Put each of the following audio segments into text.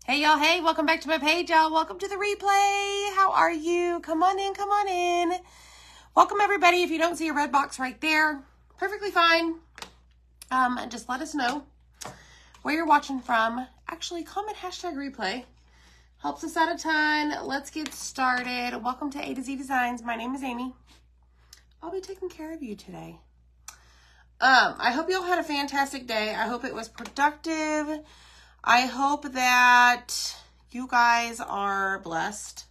Hey y'all, hey, welcome back to my page, y'all. Welcome to the replay. How are you? Come on in, come on in. Welcome everybody. If you don't see a red box right there, perfectly fine. Just let us know where you're watching from. Actually, comment hashtag replay. Helps us out a ton. Let's get started. Welcome to A to Z Designs. My name is Amy. I'll be taking care of you today. I hope you all had a fantastic day. I hope it was productive. I hope that you guys are blessed.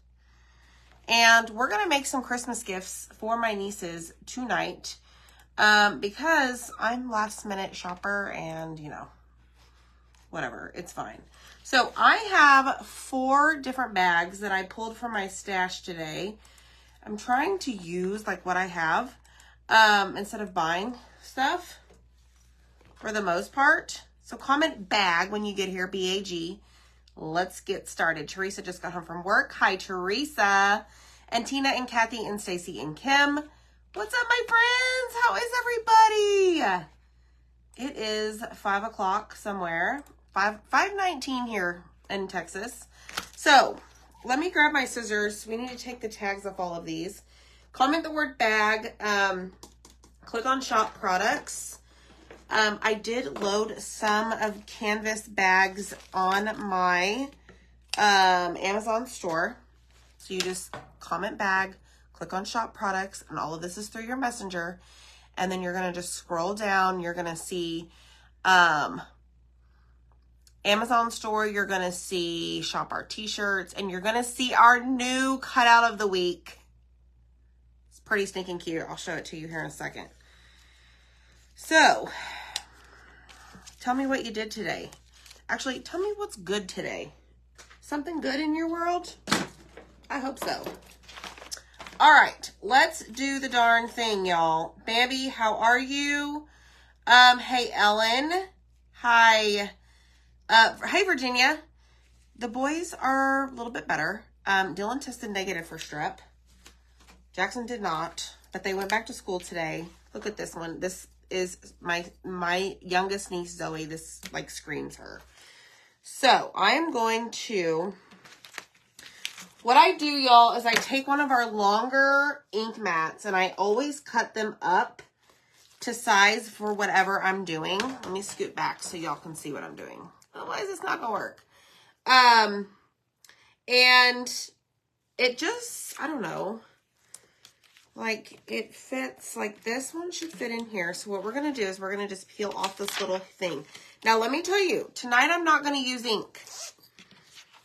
And we're going to make some Christmas gifts for my nieces tonight because I'm last minute shopper and, you know, whatever, it's fine. So I have 4 different bags that I pulled from my stash today. I'm trying to use like what I have instead of buying stuff for the most part. So comment bag when you get here, B-A-G. Let's get started. Teresa just got home from work. Hi, Teresa. And Tina and Kathy and Stacy and Kim. What's up, my friends? How is everybody? It is 5 o'clock somewhere. 5:19 here in Texas. So let me grab my scissors. We need to take the tags off all of these. Comment the word bag. Click on shop products. I did load some of canvas bags on my Amazon store. So you just comment bag, click on shop products, and all of this is through your messenger. And then you're going to just scroll down. You're going to see Amazon store. You're going to see shop our t-shirts. And you're going to see our new cutout of the week. It's pretty stinking cute. I'll show it to you here in a second. So tell me what you did today. Actually, tell me what's good today. Something good in your world? I hope so. All right, let's do the darn thing, y'all. Bambi, how are you? Hey, Ellen. Hi. Hey, Virginia. The boys are a little bit better. Dylan tested negative for strep. Jackson did not, but they went back to school today. Look at this one. This is my youngest niece, Zoe. This like screams her. So I am going to, what I do, y'all, is I take one of our longer ink mats and I always cut them up to size for whatever I'm doing. Let me scoot back so y'all can see what I'm doing. Otherwise it's not gonna work. And it just, I don't know. Like it fits, like this one should fit in here. So what we're going to do is we're going to just peel off this little thing. Now let me tell you, tonight I'm not going to use ink.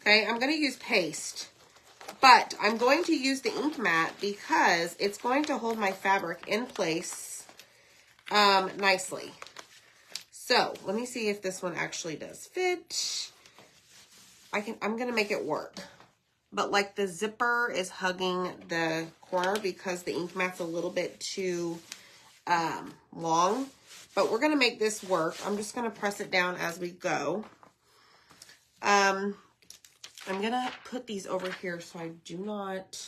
Okay, I'm going to use paste. But I'm going to use the ink mat because it's going to hold my fabric in place nicely. So let me see if this one actually does fit. I'm going to make it work. But like the zipper is hugging the corner because the ink mat's a little bit too long. But we're going to make this work. I'm just going to press it down as we go. I'm going to put these over here so I do not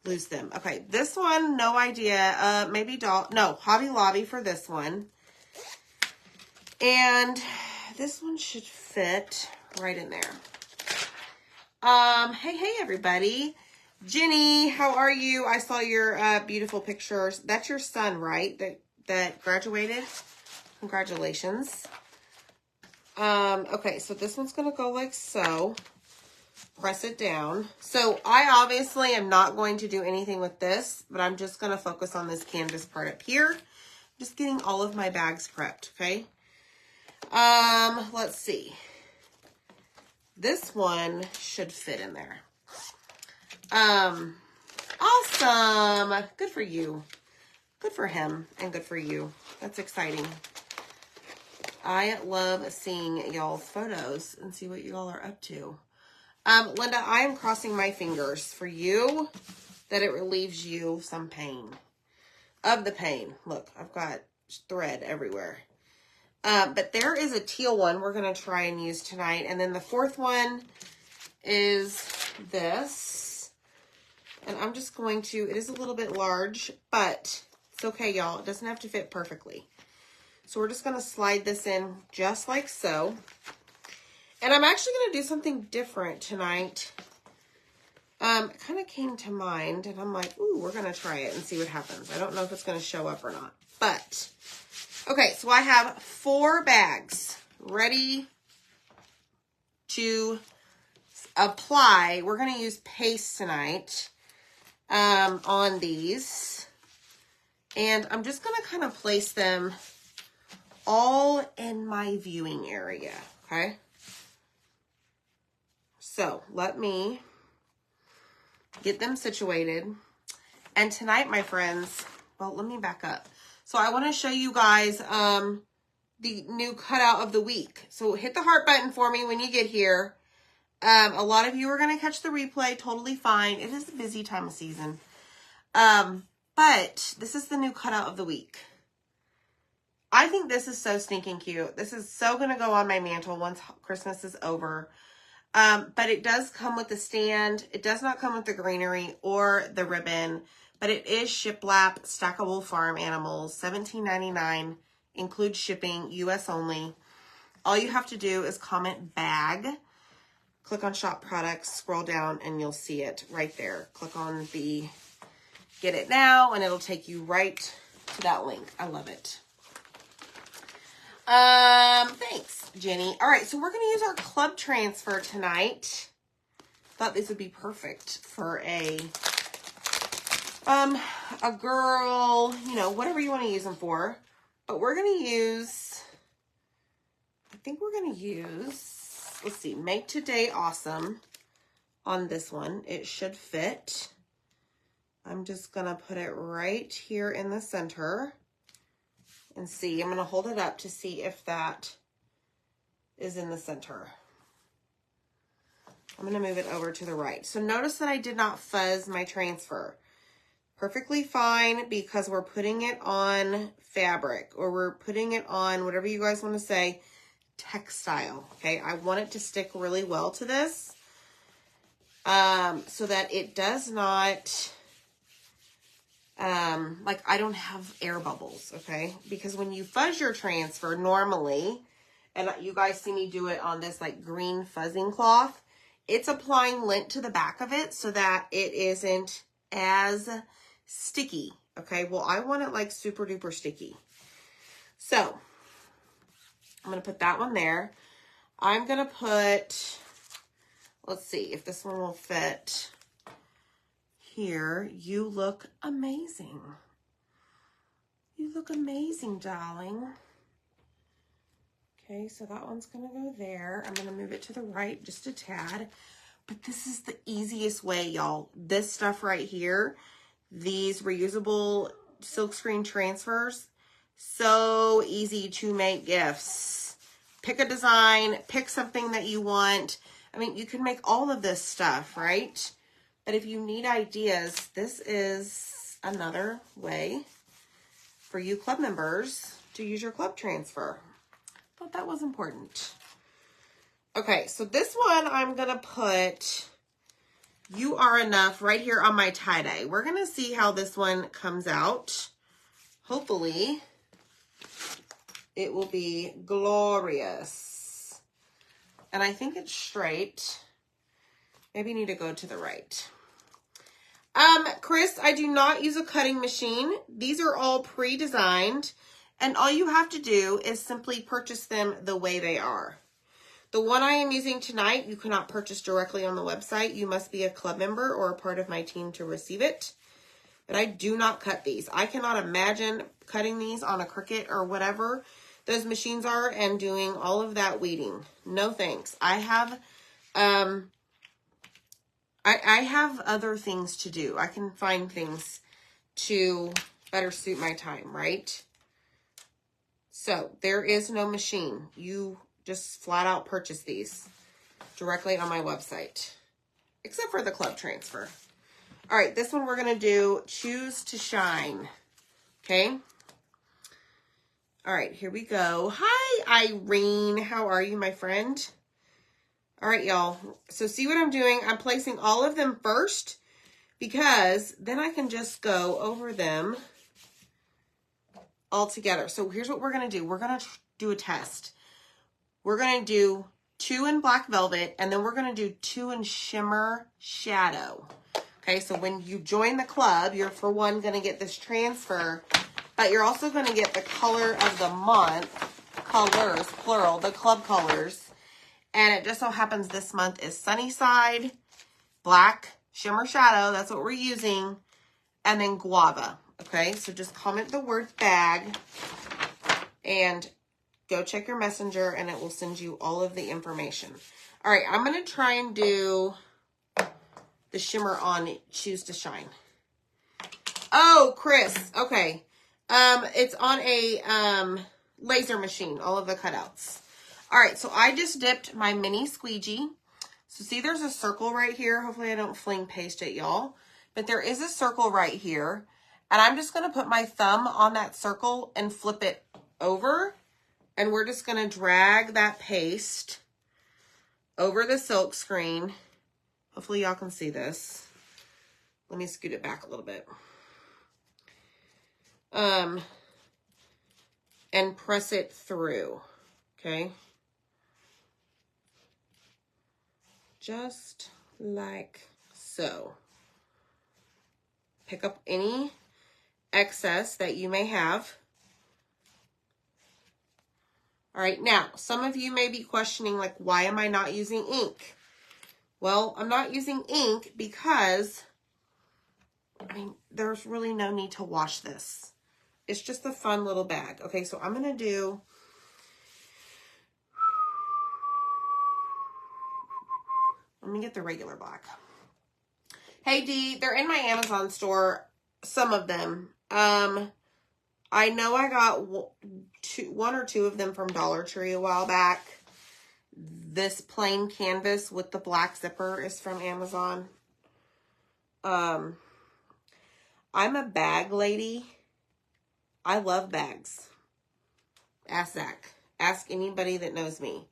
lose them. Okay, this one, no idea. Maybe Hobby Lobby for this one. And this one should fit right in there. Hey, everybody. Jenny, how are you? I saw your beautiful pictures. That's your son, right? That graduated? Congratulations. Okay, so this one's going to go like so. Press it down. So I obviously am not going to do anything with this, but I'm just going to focus on this canvas part up here. Just getting all of my bags prepped, okay? Let's see. This one should fit in there. Awesome. Good for you. Good for him and good for you. That's exciting. I love seeing y'all's photos and see what y'all are up to. Linda, I am crossing my fingers for you that it relieves you some pain. Of the pain. Look, I've got thread everywhere. But there is a teal one we're going to try and use tonight. And then the 4th one is this. And I'm just going to, it is a little bit large, but it's okay, y'all. It doesn't have to fit perfectly. So we're just going to slide this in just like so. And I'm actually going to do something different tonight. It kind of came to mind, and I'm like, ooh, we're going to try it and see what happens. I don't know if it's going to show up or not. But, okay, so I have 4 bags ready to apply. We're going to use paste tonight on these. And I'm just going to kind of place them all in my viewing area, okay? So let me get them situated. And tonight, my friends, well, let me back up. So I want to show you guys the new cutout of the week. So hit the heart button for me when you get here. A lot of you are going to catch the replay. Totally fine. It is a busy time of season. But this is the new cutout of the week. I think this is so stinking cute. This is so going to go on my mantle once Christmas is over. But it does come with the stand. It does not come with the greenery or the ribbon, but it is shiplap, stackable farm animals, $17.99, includes shipping, US only. All you have to do is comment bag, click on shop products, scroll down, and you'll see it right there. Click on the get it now, and it'll take you right to that link. I love it. Thanks, Jenny. All right, so we're going to use our club transfer tonight. Thought this would be perfect for a girl, you know, whatever you want to use them for. But we're going to use, I think we're going to use, let's see, Make Today Awesome on this one. It should fit. I'm just going to put it right here in the center. And see, I'm going to hold it up to see if that is in the center. I'm going to move it over to the right. So notice that I did not fuzz my transfer. Perfectly fine, because we're putting it on fabric, or we're putting it on whatever you guys want to say, textile. Okay, I want it to stick really well to this so that it does not... like I don't have air bubbles, okay? Because when you fuzz your transfer normally, and you guys see me do it on this like green fuzzing cloth, it's applying lint to the back of it so that it isn't as sticky, okay? Well, I want it like super duper sticky. So, I'm going to put that one there. I'm going to put, let's see if this one will fit. Here, you look amazing. You look amazing, darling. Okay, so that one's going to go there. I'm going to move it to the right just a tad. But this is the easiest way, y'all. This stuff right here, these reusable silkscreen transfers, so easy to make gifts. Pick a design, pick something that you want. I mean, you can make all of this stuff, right? But if you need ideas, this is another way for you club members to use your club transfer. Thought that was important. Okay, so this one I'm going to put You Are Enough right here on my tie-dye. We're going to see how this one comes out. Hopefully, it will be glorious. And I think it's straight. Maybe need to go to the right. Chris, I do not use a cutting machine. These are all pre-designed, and all you have to do is simply purchase them the way they are. The one I am using tonight, you cannot purchase directly on the website. You must be a club member or a part of my team to receive it. But I do not cut these. I cannot imagine cutting these on a Cricut or whatever those machines are and doing all of that weeding. No thanks. I have other things to do. I can find things to better suit my time, right? So there is no machine. You just flat out purchase these directly on my website, except for the club transfer. All right, this one we're going to do Choose to Shine. Okay. All right, here we go. Hi, Irene. How are you, my friend? All right, y'all. So see what I'm doing? I'm placing all of them first because then I can just go over them all together. So here's what we're going to do. We're going to do a test. We're going to do 2 in Black Velvet, and then we're going to do 2 in Shimmer Shadow. Okay, so when you join the club, you're for one going to get this transfer, but you're also going to get the color of the month, colors, plural, the club colors. And it just so happens this month is Sunnyside, Black, Shimmer Shadow, that's what we're using, and then Guava. Okay, so just comment the word bag and go check your messenger and it will send you all of the information. All right, I'm going to try and do the shimmer on Choose to Shine. Oh, Chris. Okay. It's on a laser machine, all of the cutouts. All right, so I just dipped my mini squeegee. So see, there's a circle right here. Hopefully I don't fling paste it, y'all. But there is a circle right here. And I'm just going to put my thumb on that circle and flip it over. And we're just going to drag that paste over the silk screen. Hopefully y'all can see this. Let me scoot it back a little bit. And press it through, okay? Just like so. Pick up any excess that you may have. All right, now, some of you may be questioning, like, why am I not using ink? Well, I'm not using ink because, I mean, there's really no need to wash this. It's just a fun little bag. Okay, so I'm going to do, let me get the regular black. Hey, Dee, they're in my Amazon store, some of them. I know I got one or two of them from Dollar Tree a while back. This plain canvas with the black zipper is from Amazon. I'm a bag lady. I love bags. Ask Zach. Ask anybody that knows me.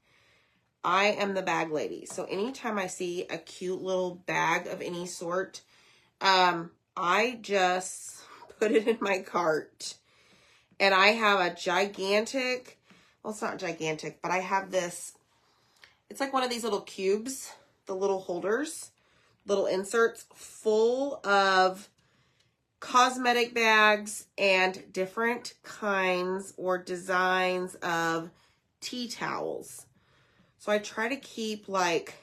I am the bag lady. So anytime I see a cute little bag of any sort, I just put it in my cart. And I have a gigantic, well, it's not gigantic, but I have this, it's like one of these little cubes, the little holders, little inserts full of cosmetic bags and different kinds or designs of tea towels. So I try to keep like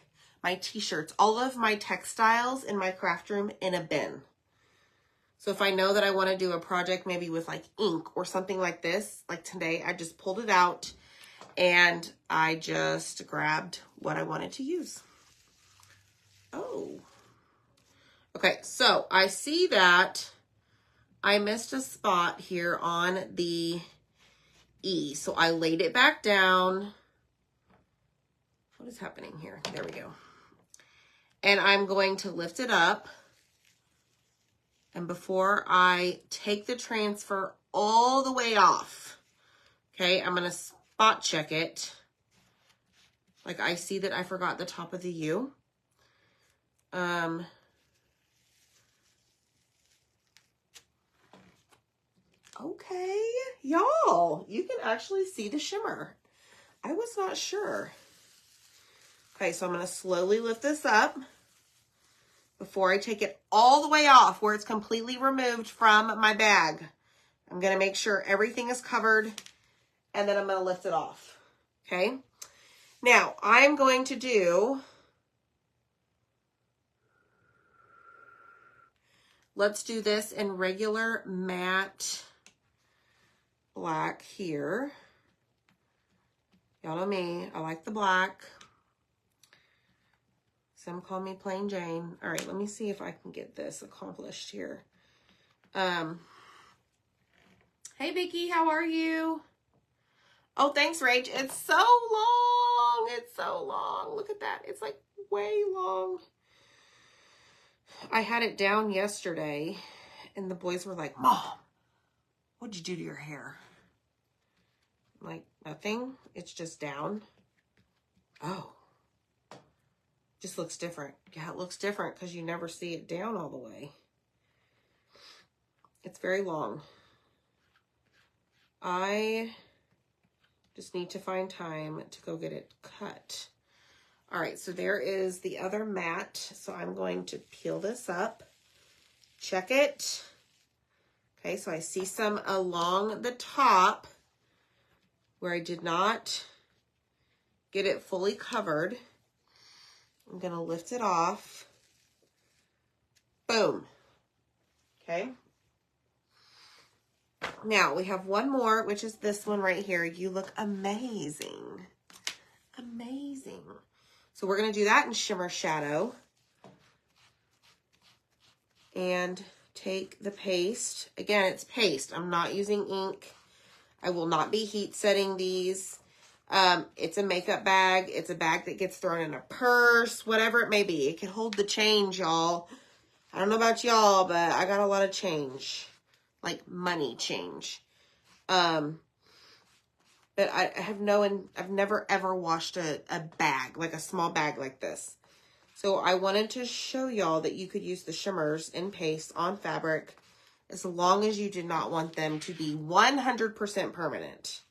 my t-shirts, all of my textiles in my craft room in a bin. So if I know that I want to do a project maybe with like ink or something like this, like today, I just pulled it out and I just grabbed what I wanted to use. Oh. Okay, so I see that I missed a spot here on the E. So I laid it back down. What is happening here? There we go. And I'm going to lift it up. And before I take the transfer all the way off, okay, I'm going to spot check it. Like I see that I forgot the top of the U. Okay, y'all, you can actually see the shimmer. I was not sure. Okay, so I'm going to slowly lift this up before I take it all the way off where it's completely removed from my bag. I'm going to make sure everything is covered and then I'm going to lift it off. Okay. Now I'm going to do, let's do this in regular matte black here. Y'all know me, I like the black. Some call me Plain Jane. All right, let me see if I can get this accomplished here. Hey, Vicki, how are you? Oh, thanks, Rach. It's so long. It's so long. Look at that. It's like way long. I had it down yesterday, and the boys were like, Mom, what'd you do to your hair? I'm like, nothing. It's just down. Oh. Just looks different. Yeah, it looks different because you never see it down all the way. It's very long. I just need to find time to go get it cut. All right, so there is the other mat. So I'm going to peel this up, check it. Okay, so I see some along the top where I did not get it fully covered. I'm gonna lift it off. Boom. Okay. Now we have one more, which is this one right here. You look amazing. Amazing. So we're gonna do that in Shimmer Shadow. And take the paste. Again, it's paste. I'm not using ink. I will not be heat setting these. It's a makeup bag. It's a bag that gets thrown in a purse, whatever it may be. It can hold the change, y'all. I don't know about y'all, but I got a lot of change, like money change. But I've never ever washed a bag, like a small bag like this. So I wanted to show y'all that you could use the shimmers in paste on fabric as long as you did not want them to be 100% permanent.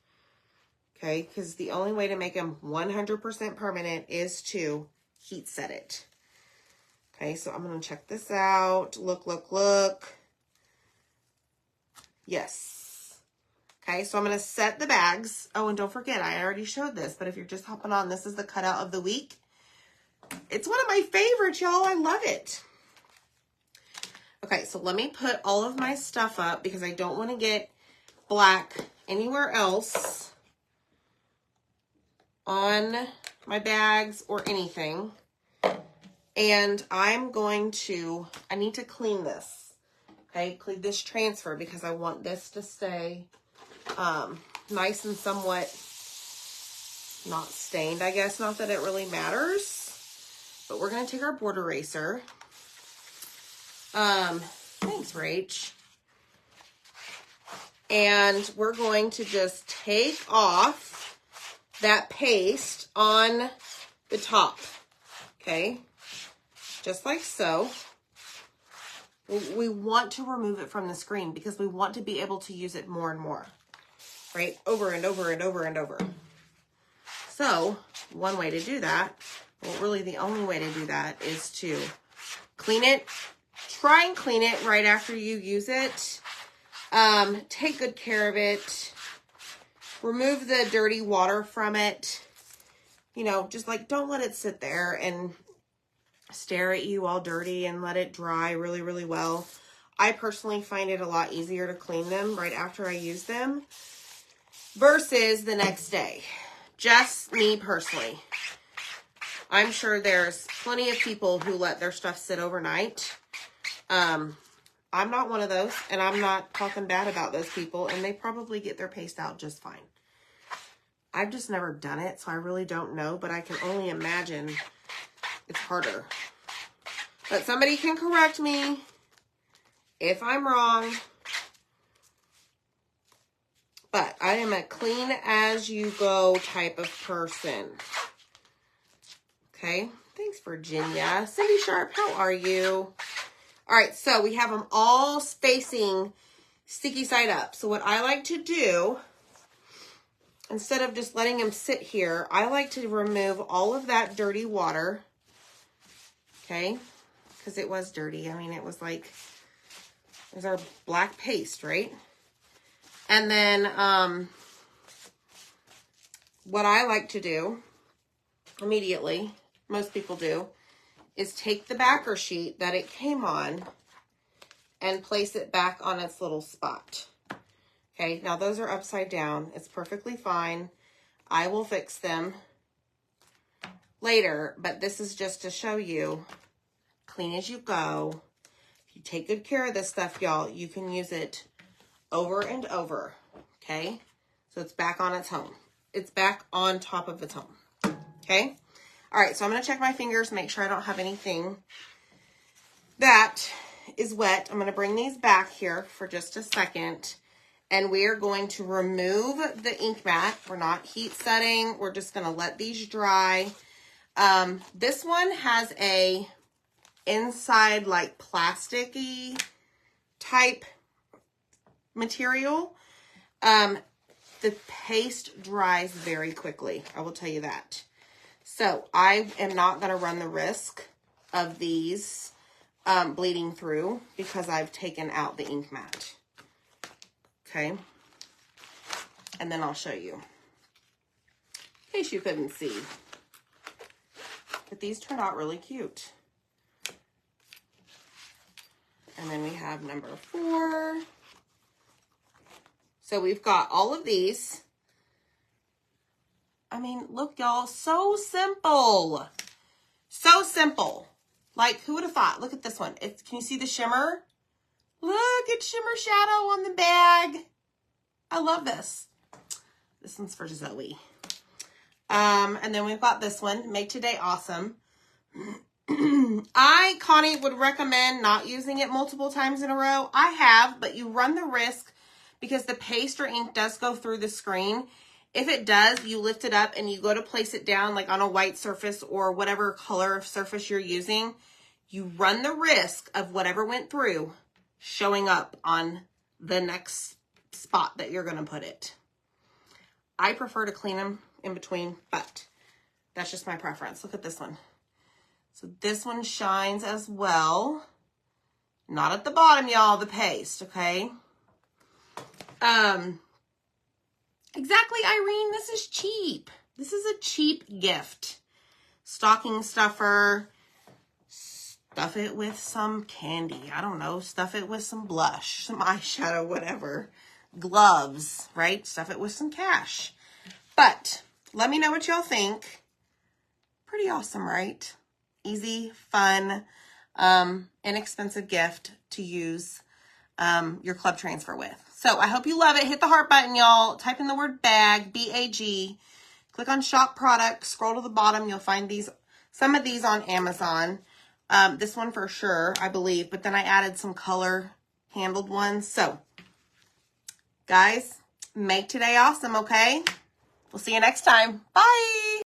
Okay, because the only way to make them 100% permanent is to heat set it. Okay, so I'm going to check this out. Look, look, look. Yes. Okay, so I'm going to set the bags. Oh, and don't forget, I already showed this, but if you're just hopping on, this is the cutout of the week. It's one of my favorites, y'all. I love it. Okay, so let me put all of my stuff up because I don't want to get black anywhere else on my bags or anything. And I'm going to, I need to clean this. Okay, clean this transfer because I want this to stay nice and somewhat not stained, I guess. Not that it really matters. But we're going to take our board eraser. Thanks, Rach. And we're going to just take off that paste on the top. Okay? Just like so. We want to remove it from the screen because we want to be able to use it more and more. Right? Over and over and over and over. So, one way to do that, well, really the only way to do that is to clean it. Try and clean it right after you use it. Take good care of it. Remove the dirty water from it. You know, just like don't let it sit there and stare at you all dirty and let it dry really, really well. I personally find it a lot easier to clean them right after I use them versus the next day. Just me personally. I'm sure there's plenty of people who let their stuff sit overnight. I'm not one of those, and I'm not talking bad about those people, and they probably get their paste out just fine. I've just never done it, so I really don't know, but I can only imagine it's harder. But somebody can correct me if I'm wrong. But I am a clean as you go type of person. Okay, thanks, Virginia. Cindy Sharp, how are you? All right, so we have them all facing sticky side up. So what I like to do, instead of just letting them sit here, I like to remove all of that dirty water. Okay, because it was dirty. I mean, it was like, it was our black paste, right? And then what I like to do immediately, most people do, is take the backer sheet that it came on and place it back on its little spot. Okay, now those are upside down. It's perfectly fine. I will fix them later, but this is just to show you, clean as you go. If you take good care of this stuff, y'all, you can use it over and over, okay? So it's back on its home. It's back on top of its home, okay? All right, so I'm going to check my fingers, make sure I don't have anything that is wet. I'm going to bring these back here for just a second, and we are going to remove the ink mat. We're not heat setting. We're just going to let these dry. This one has a inside like plasticky type material. The paste dries very quickly. I will tell you that. So I am not going to run the risk of these bleeding through because I've taken out the ink mat. Okay. And then I'll show you, in case you couldn't see. But these turned out really cute. And then we have number 4. So we've got all of these. I mean, look, y'all, so simple. So simple. Like, who would have thought? Look at this one. Can you see the shimmer? Look at shimmer shadow on the bag. I love this. This one's for Zoe. And then we've got this one, Make Today Awesome. Connie, would recommend not using it multiple times in a row. I have, but you run the risk because the paste or ink does go through the screen. If it does, you lift it up and you go to place it down like on a white surface or whatever color of surface you're using. You run the risk of whatever went through showing up on the next spot that you're going to put it. I prefer to clean them in between, but that's just my preference. Look at this one. So this one shines as well. Not at the bottom, y'all, the paste, okay? Exactly, Irene, this is cheap. This is a cheap gift. Stocking stuffer. Stuff it with some candy. I don't know. Stuff it with some blush, some eyeshadow, whatever. Gloves, right? Stuff it with some cash. But let me know what y'all think. Pretty awesome, right? Easy, fun, inexpensive gift to use your club transfer with. So I hope you love it. Hit the heart button, y'all. Type in the word bag, B-A-G. Click on shop product. Scroll to the bottom. You'll find some of these on Amazon. This one for sure, I believe. But then I added some color handled ones. So, guys, make today awesome, okay? We'll see you next time. Bye.